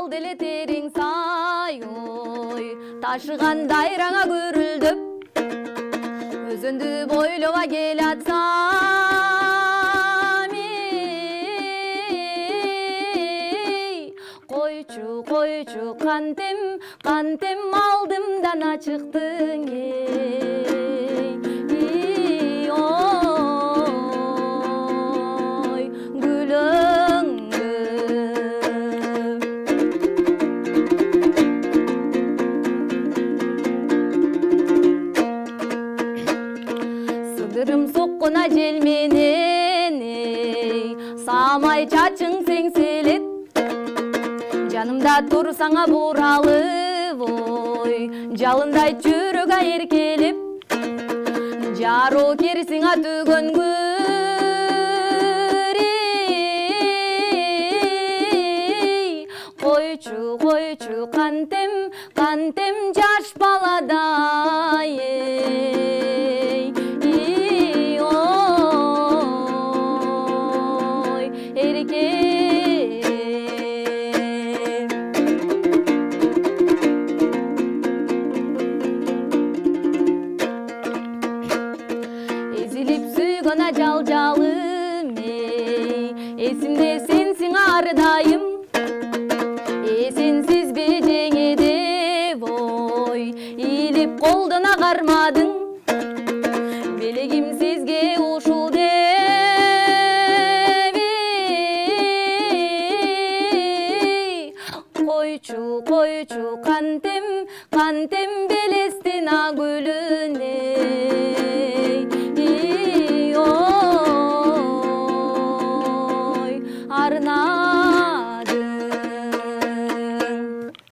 алды эле териң сай ой ташыган дайраңа көрүлдөп өзөндү бойлоп келатсам койчу койчу кантем кантем алдымдан ачыктың ой гүлөңгү сыдырым соккуна жел менен самай чачың сеңселет жанымда турсаңа буралып ой жалындай жүрөгө эркелеп жаруу керсиңа түгөнгүр койчу койчу кантем кантем жаш баладай ой эрке жалжалым эсимде сенсиң ар дайым эсенсиз бежеңе деп ой илип колдон агармадың белегим сизге ушул деп койчу койчу кантем кантем белестин агүлүнө arna